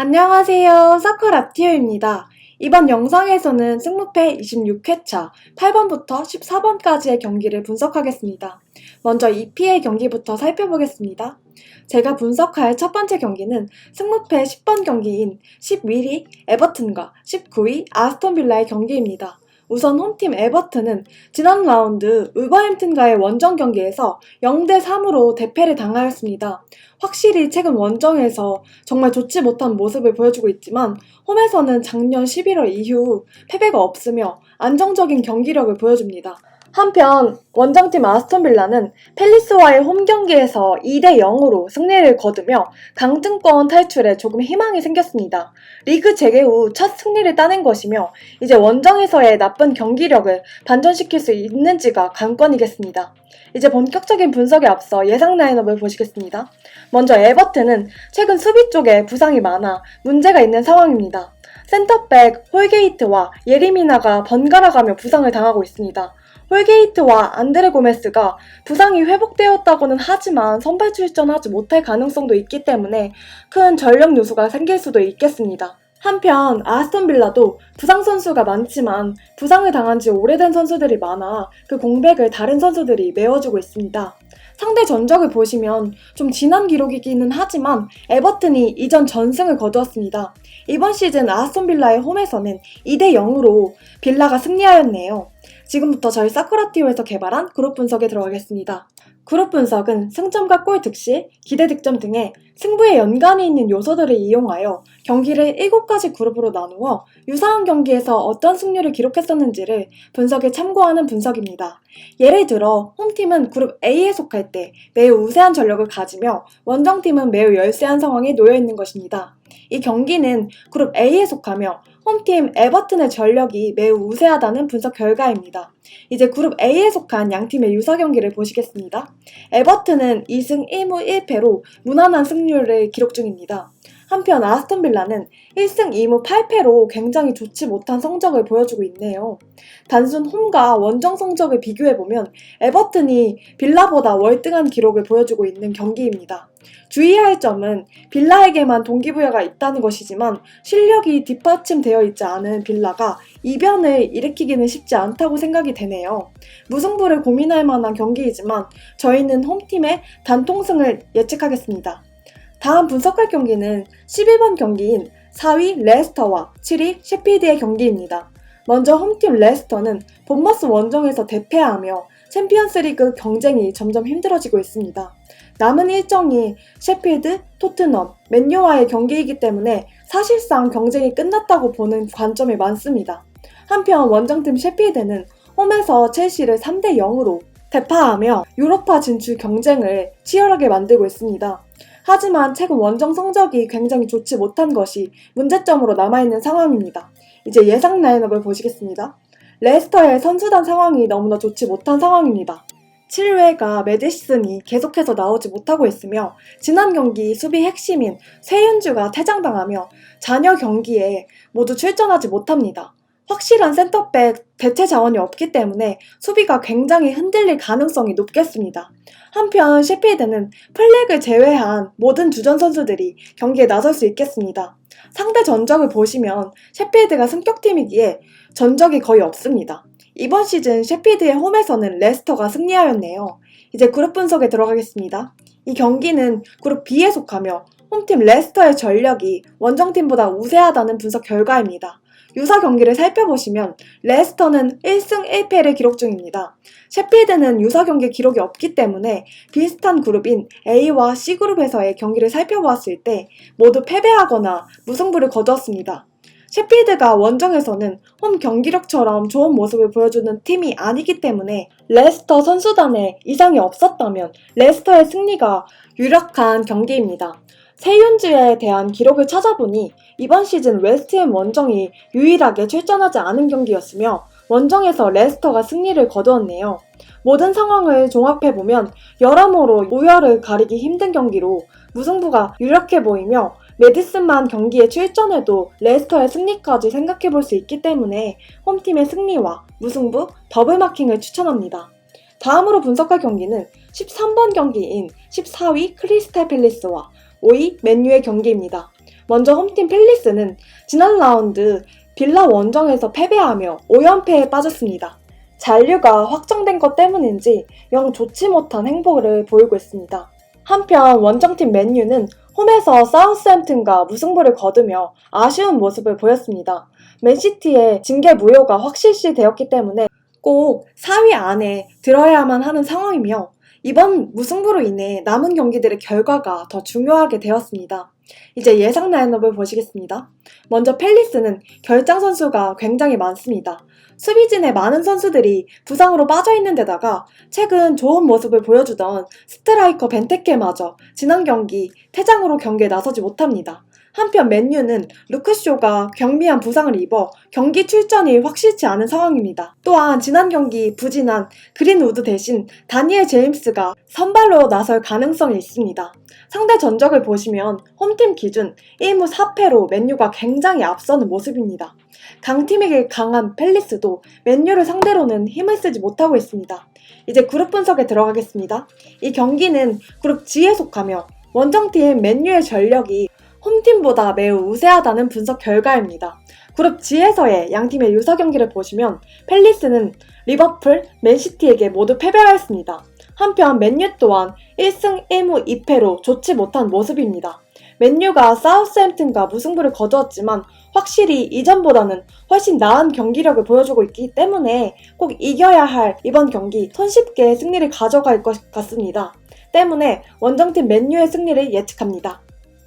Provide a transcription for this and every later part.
안녕하세요. 서커라티오입니다. 이번 영상에서는 승무패 26회차 8번부터 14번까지의 경기를 분석하겠습니다. 먼저 EPL 경기부터 살펴보겠습니다. 제가 분석할 첫 번째 경기는 승무패 10번 경기인 11위 에버튼과 19위 아스톤빌라의 경기입니다. 우선 홈팀 에버튼은 지난 라운드 울버햄튼과의 원정 경기에서 0대3으로 대패를 당하였습니다. 확실히 최근 원정에서 정말 좋지 못한 모습을 보여주고 있지만 홈에서는 작년 11월 이후 패배가 없으며 안정적인 경기력을 보여줍니다. 한편 원정팀 아스톤빌라는 팰리스와의 홈 경기에서 2대0으로 승리를 거두며 강등권 탈출에 조금 희망이 생겼습니다. 리그 재개 후 첫 승리를 따낸 것이며 이제 원정에서의 나쁜 경기력을 반전시킬 수 있는지가 관건이겠습니다. 이제 본격적인 분석에 앞서 예상 라인업을 보시겠습니다. 먼저 에버튼은 최근 수비 쪽에 부상이 많아 문제가 있는 상황입니다. 센터백 홀게이트와 예리미나가 번갈아가며 부상을 당하고 있습니다. 홀게이트와 안드레 고메스가 부상이 회복되었다고는 하지만 선발 출전하지 못할 가능성도 있기 때문에 큰 전력 누수가 생길 수도 있겠습니다. 한편 아스톤빌라도 부상 선수가 많지만 부상을 당한 지 오래된 선수들이 많아 그 공백을 다른 선수들이 메워주고 있습니다. 상대 전적을 보시면 좀 지난 기록이기는 하지만 에버튼이 이전 전승을 거두었습니다. 이번 시즌 아스톤빌라의 홈에서는 2대0으로 빌라가 승리하였네요. 지금부터 저희 사쿠라티오에서 개발한 그룹 분석에 들어가겠습니다. 그룹 분석은 승점과 골 득실, 기대 득점 등의 승부에 연관이 있는 요소들을 이용하여 경기를 7가지 그룹으로 나누어 유사한 경기에서 어떤 승률을 기록했었는지를 분석에 참고하는 분석입니다. 예를 들어 홈팀은 그룹 A에 속할 때 매우 우세한 전력을 가지며 원정팀은 매우 열세한 상황에 놓여 있는 것입니다. 이 경기는 그룹 A에 속하며 홈팀 에버튼의 전력이 매우 우세하다는 분석 결과입니다. 이제 그룹 A에 속한 양팀의 유사 경기를 보시겠습니다. 에버튼은 2승 1무 1패로 무난한 승률을 기록 중입니다. 한편 아스톤빌라는 1승 2무 8패로 굉장히 좋지 못한 성적을 보여주고 있네요. 단순 홈과 원정 성적을 비교해보면 에버튼이 빌라보다 월등한 기록을 보여주고 있는 경기입니다. 주의할 점은 빌라에게만 동기부여가 있다는 것이지만 실력이 뒷받침되어 있지 않은 빌라가 이변을 일으키기는 쉽지 않다고 생각이 되네요. 무승부를 고민할 만한 경기이지만 저희는 홈팀의 단통승을 예측하겠습니다. 다음 분석할 경기는 11번 경기인 4위 레스터와 7위 셰필드의 경기입니다. 먼저 홈팀 레스터는 본머스 원정에서 대패하며 챔피언스리그 경쟁이 점점 힘들어지고 있습니다. 남은 일정이 셰필드, 토트넘, 맨유와의 경기이기 때문에 사실상 경쟁이 끝났다고 보는 관점이 많습니다. 한편 원정팀 셰필드는 홈에서 첼시를 3대0으로 대파하며 유로파 진출 경쟁을 치열하게 만들고 있습니다. 하지만 최근 원정 성적이 굉장히 좋지 못한 것이 문제점으로 남아있는 상황입니다. 이제 예상 라인업을 보시겠습니다. 레스터의 선수단 상황이 너무나 좋지 못한 상황입니다. 7회가 메디슨이 계속해서 나오지 못하고 있으며 지난 경기 수비 핵심인 세윤주가 퇴장당하며 잔여 경기에 모두 출전하지 못합니다. 확실한 센터백 대체 자원이 없기 때문에 수비가 굉장히 흔들릴 가능성이 높겠습니다. 한편 셰필드는 플렉을 제외한 모든 주전 선수들이 경기에 나설 수 있겠습니다. 상대 전적을 보시면 셰필드가 승격팀이기에 전적이 거의 없습니다. 이번 시즌 셰필드의 홈에서는 레스터가 승리하였네요. 이제 그룹 분석에 들어가겠습니다. 이 경기는 그룹 B에 속하며 홈팀 레스터의 전력이 원정팀보다 우세하다는 분석 결과입니다. 유사 경기를 살펴보시면 레스터는 1승 1패를 기록 중입니다. 셰필드는 유사 경기 기록이 없기 때문에 비슷한 그룹인 A와 C그룹에서의 경기를 살펴보았을 때 모두 패배하거나 무승부를 거두었습니다. 셰필드가 원정에서는 홈 경기력처럼 좋은 모습을 보여주는 팀이 아니기 때문에 레스터 선수단에 이상이 없었다면 레스터의 승리가 유력한 경기입니다. 세윤주에 대한 기록을 찾아보니 이번 시즌 웨스트햄 원정이 유일하게 출전하지 않은 경기였으며 원정에서 레스터가 승리를 거두었네요. 모든 상황을 종합해보면 여러모로 우열을 가리기 힘든 경기로 무승부가 유력해 보이며 메디슨만 경기에 출전해도 레스터의 승리까지 생각해볼 수 있기 때문에 홈팀의 승리와 무승부, 더블마킹을 추천합니다. 다음으로 분석할 경기는 13번 경기인 14위 크리스탈 팰리스와 5위 맨유의 경기입니다. 먼저 홈팀 팰리스는 지난 라운드 빌라 원정에서 패배하며 5연패에 빠졌습니다. 잔류가 확정된 것 때문인지 영 좋지 못한 행보를 보이고 있습니다. 한편 원정팀 맨유는 홈에서 사우스햄튼과 무승부를 거두며 아쉬운 모습을 보였습니다. 맨시티의 징계 무효가 확실시되었기 때문에 꼭 4위 안에 들어야만 하는 상황이며 이번 무승부로 인해 남은 경기들의 결과가 더 중요하게 되었습니다. 이제 예상 라인업을 보시겠습니다. 먼저 팰리스는 결장 선수가 굉장히 많습니다. 수비진의 많은 선수들이 부상으로 빠져있는 데다가 최근 좋은 모습을 보여주던 스트라이커 벤테케마저 지난 경기 퇴장으로 경기에 나서지 못합니다. 한편 맨유는 루크쇼가 경미한 부상을 입어 경기 출전이 확실치 않은 상황입니다. 또한 지난 경기 부진한 그린우드 대신 다니엘 제임스가 선발로 나설 가능성이 있습니다. 상대 전적을 보시면 홈팀 기준 1무 4패로 맨유가 굉장히 앞서는 모습입니다. 강팀에게 강한 팰리스도 맨유를 상대로는 힘을 쓰지 못하고 있습니다. 이제 그룹 분석에 들어가겠습니다. 이 경기는 그룹 G에 속하며 원정팀 맨유의 전력이 홈팀보다 매우 우세하다는 분석 결과입니다. 그룹 G에서의 양팀의 유사 경기를 보시면 팰리스는 리버풀, 맨시티에게 모두 패배하였습니다. 한편 맨유 또한 1승 1무 2패로 좋지 못한 모습입니다. 맨유가 사우스햄튼과 무승부를 거두었지만 확실히 이전보다는 훨씬 나은 경기력을 보여주고 있기 때문에 꼭 이겨야 할 이번 경기 손쉽게 승리를 가져갈 것 같습니다. 때문에 원정팀 맨유의 승리를 예측합니다.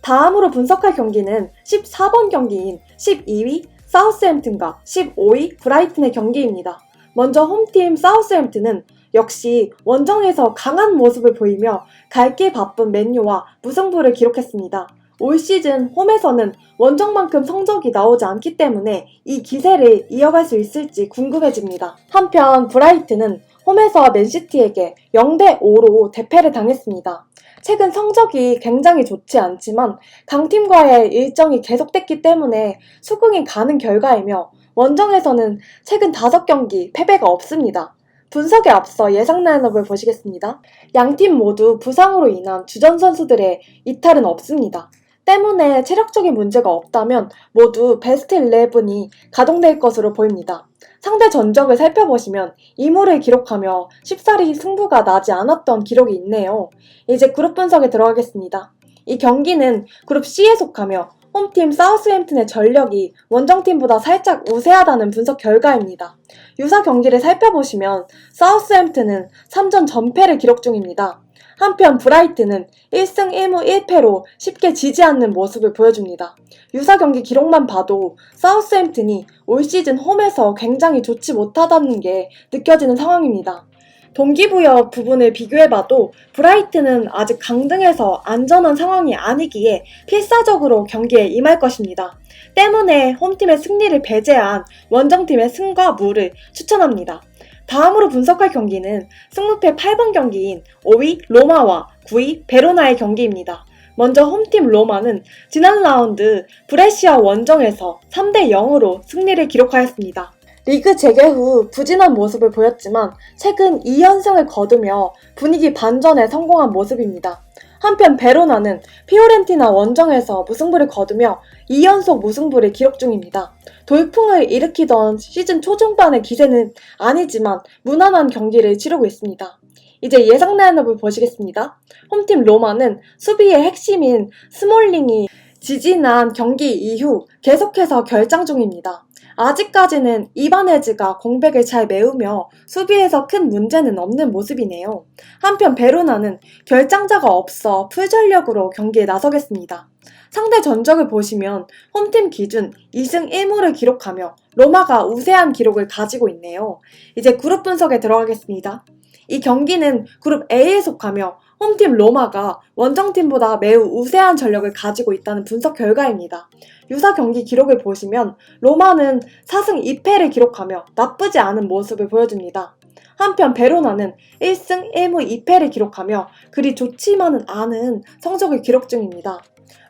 다음으로 분석할 경기는 14번 경기인 12위 사우스햄튼과 15위 브라이튼의 경기입니다. 먼저 홈팀 사우스햄튼은 역시 원정에서 강한 모습을 보이며 갈 길 바쁜 맨유와 무승부를 기록했습니다. 올 시즌 홈에서는 원정만큼 성적이 나오지 않기 때문에 이 기세를 이어갈 수 있을지 궁금해집니다. 한편 브라이튼은 홈에서 맨시티에게 0대5로 대패를 당했습니다. 최근 성적이 굉장히 좋지 않지만 강팀과의 일정이 계속됐기 때문에 수긍이 가는 결과이며 원정에서는 최근 5경기 패배가 없습니다. 분석에 앞서 예상 라인업을 보시겠습니다. 양팀 모두 부상으로 인한 주전 선수들의 이탈은 없습니다. 때문에 체력적인 문제가 없다면 모두 베스트 11이 가동될 것으로 보입니다. 상대 전적을 살펴보시면 2무를 기록하며 쉽사리 승부가 나지 않았던 기록이 있네요. 이제 그룹 분석에 들어가겠습니다. 이 경기는 그룹 C에 속하며 홈팀 사우스햄튼의 전력이 원정팀보다 살짝 우세하다는 분석 결과입니다. 유사 경기를 살펴보시면 사우스햄튼은 3전 전패를 기록 중입니다. 한편 브라이튼은 1승 1무 1패로 쉽게 지지 않는 모습을 보여줍니다. 유사 경기 기록만 봐도 사우스햄튼이 올 시즌 홈에서 굉장히 좋지 못하다는 게 느껴지는 상황입니다. 동기부여 부분을 비교해봐도 브라이튼은 아직 강등해서 안전한 상황이 아니기에 필사적으로 경기에 임할 것입니다. 때문에 홈팀의 승리를 배제한 원정팀의 승과 무를 추천합니다. 다음으로 분석할 경기는 승무패 8번 경기인 5위 로마와 9위 베로나의 경기입니다. 먼저 홈팀 로마는 지난 라운드 브레시아 원정에서 3대0으로 승리를 기록하였습니다. 리그 재개 후 부진한 모습을 보였지만 최근 2연승을 거두며 분위기 반전에 성공한 모습입니다. 한편 베로나는 피오렌티나 원정에서 무승부를 거두며 2연속 무승부를 기록 중입니다. 돌풍을 일으키던 시즌 초중반의 기세는 아니지만 무난한 경기를 치르고 있습니다. 이제 예상 라인업을 보시겠습니다. 홈팀 로마는 수비의 핵심인 스몰링이 지지난 경기 이후 계속해서 결장 중입니다. 아직까지는 이바네즈가 공백을 잘 메우며 수비에서 큰 문제는 없는 모습이네요. 한편 베로나는 결장자가 없어 풀전력으로 경기에 나서겠습니다. 상대 전적을 보시면 홈팀 기준 2승 1무를 기록하며 로마가 우세한 기록을 가지고 있네요. 이제 그룹 분석에 들어가겠습니다. 이 경기는 그룹 A에 속하며 홈팀 로마가 원정팀보다 매우 우세한 전력을 가지고 있다는 분석 결과입니다. 유사 경기 기록을 보시면 로마는 4승 2패를 기록하며 나쁘지 않은 모습을 보여줍니다. 한편 베로나는 1승 1무 2패를 기록하며 그리 좋지만은 않은 성적을 기록 중입니다.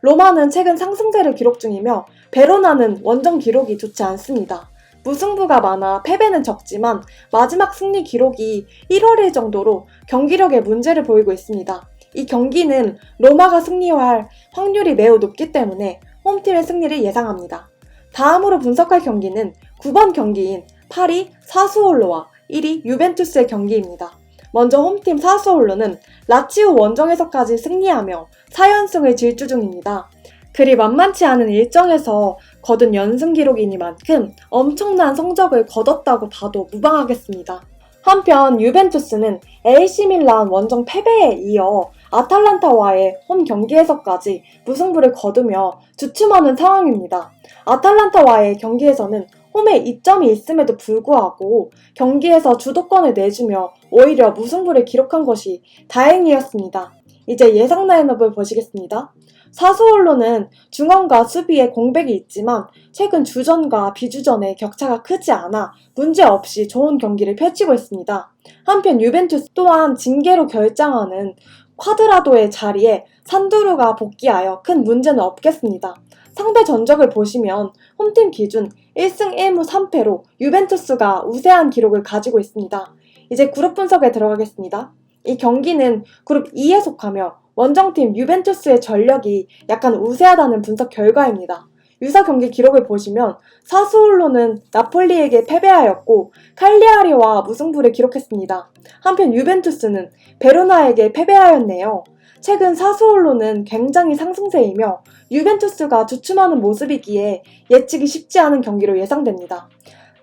로마는 최근 상승세를 기록 중이며 베로나는 원정 기록이 좋지 않습니다. 무승부가 많아 패배는 적지만 마지막 승리 기록이 1월일 정도로 경기력에 문제를 보이고 있습니다. 이 경기는 로마가 승리할 확률이 매우 높기 때문에 홈팀의 승리를 예상합니다. 다음으로 분석할 경기는 9번 경기인 8위 사수올로와 1위 유벤투스의 경기입니다. 먼저 홈팀 사수올로는 라치오 원정에서까지 승리하며 4연승을 질주 중입니다. 그리 만만치 않은 일정에서 거둔 연승 기록이니만큼 엄청난 성적을 거뒀다고 봐도 무방하겠습니다. 한편 유벤투스는 AC 밀란 원정 패배에 이어 아탈란타와의 홈 경기에서까지 무승부를 거두며 주춤하는 상황입니다. 아탈란타와의 경기에서는 홈에 이점이 있음에도 불구하고 경기에서 주도권을 내주며 오히려 무승부를 기록한 것이 다행이었습니다. 이제 예상 라인업을 보시겠습니다. 사수올로는 중원과 수비에 공백이 있지만 최근 주전과 비주전의 격차가 크지 않아 문제없이 좋은 경기를 펼치고 있습니다. 한편 유벤투스 또한 징계로 결장하는 쿼드라도의 자리에 산두루가 복귀하여 큰 문제는 없겠습니다. 상대 전적을 보시면 홈팀 기준 1승 1무 3패로 유벤투스가 우세한 기록을 가지고 있습니다. 이제 그룹 분석에 들어가겠습니다. 이 경기는 그룹 2에 속하며 원정팀 유벤투스의 전력이 약간 우세하다는 분석 결과입니다. 유사 경기 기록을 보시면 사수올로는 나폴리에게 패배하였고 칼리아리와 무승부를 기록했습니다. 한편 유벤투스는 베로나에게 패배하였네요. 최근 사수올로는 굉장히 상승세이며 유벤투스가 주춤하는 모습이기에 예측이 쉽지 않은 경기로 예상됩니다.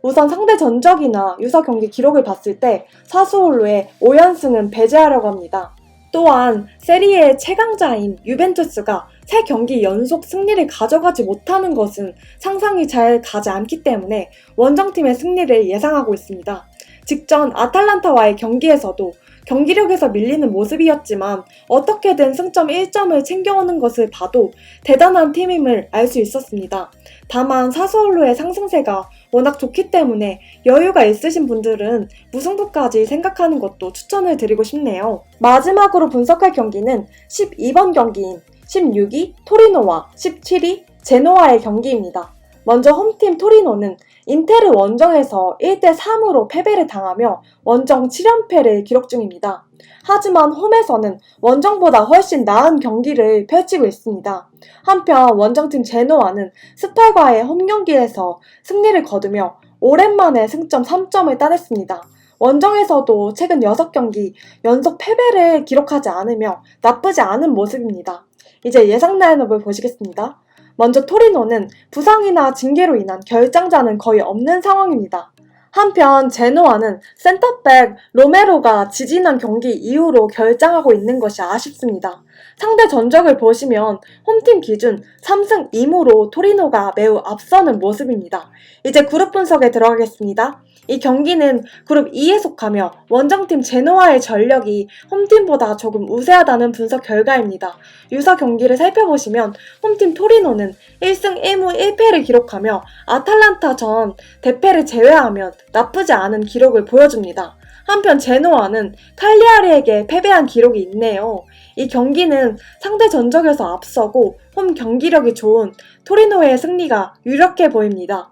우선 상대 전적이나 유사 경기 기록을 봤을 때 사수올로의 5연승은 배제하려고 합니다. 또한 세리에의 최강자인 유벤투스가 3경기 연속 승리를 가져가지 못하는 것은 상상이 잘 가지 않기 때문에 원정팀의 승리를 예상하고 있습니다. 직전 아탈란타와의 경기에서도 경기력에서 밀리는 모습이었지만 어떻게든 승점 1점을 챙겨오는 것을 봐도 대단한 팀임을 알 수 있었습니다. 다만 사수올로의 상승세가 워낙 좋기 때문에 여유가 있으신 분들은 무승부까지 생각하는 것도 추천을 드리고 싶네요. 마지막으로 분석할 경기는 12번 경기인 16위 토리노와 17위 제노아의 경기입니다. 먼저 홈팀 토리노는 인테르 원정에서 1대3으로 패배를 당하며 원정 7연패를 기록 중입니다. 하지만 홈에서는 원정보다 훨씬 나은 경기를 펼치고 있습니다. 한편 원정팀 제노아는 스팔과의 홈 경기에서 승리를 거두며 오랜만에 승점 3점을 따냈습니다. 원정에서도 최근 6경기 연속 패배를 기록하지 않으며 나쁘지 않은 모습입니다. 이제 예상 라인업을 보시겠습니다. 먼저 토리노는 부상이나 징계로 인한 결장자는 거의 없는 상황입니다. 한편 제노아는 센터백 로메로가 지지난 경기 이후로 결장하고 있는 것이 아쉽습니다. 상대 전적을 보시면 홈팀 기준 3승 2무로 토리노가 매우 앞서는 모습입니다. 이제 그룹 분석에 들어가겠습니다. 이 경기는 그룹 2에 속하며 원정팀 제노아의 전력이 홈팀보다 조금 우세하다는 분석 결과입니다. 유사 경기를 살펴보시면 홈팀 토리노는 1승 1무 1패를 기록하며 아탈란타전 대패를 제외하면 나쁘지 않은 기록을 보여줍니다. 한편 제노아는 칼리아리에게 패배한 기록이 있네요. 이 경기는 상대 전적에서 앞서고 홈 경기력이 좋은 토리노의 승리가 유력해 보입니다.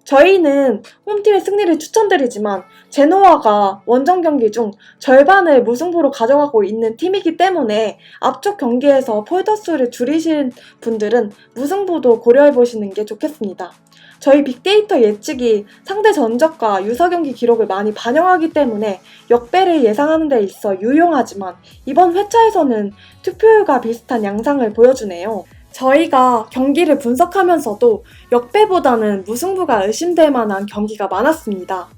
저희는 홈팀의 승리를 추천드리지만 제노아가 원정 경기 중 절반을 무승부로 가져가고 있는 팀이기 때문에 앞쪽 경기에서 폴더수를 줄이신 분들은 무승부도 고려해보시는 게 좋겠습니다. 저희 빅데이터 예측이 상대 전적과 유사 경기 기록을 많이 반영하기 때문에 역배를 예상하는 데 있어 유용하지만 이번 회차에서는 투표율과 비슷한 양상을 보여주네요. 저희가 경기를 분석하면서도 역배보다는 무승부가 의심될 만한 경기가 많았습니다.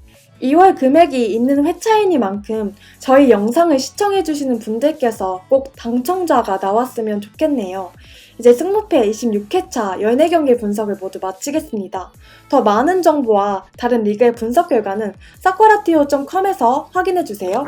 2월 금액이 있는 회차이니만큼 저희 영상을 시청해주시는 분들께서 꼭 당첨자가 나왔으면 좋겠네요. 이제 승무패 26회차 14경기 분석을 모두 마치겠습니다. 더 많은 정보와 다른 리그의 분석 결과는 사쿠라티오.com에서 확인해주세요.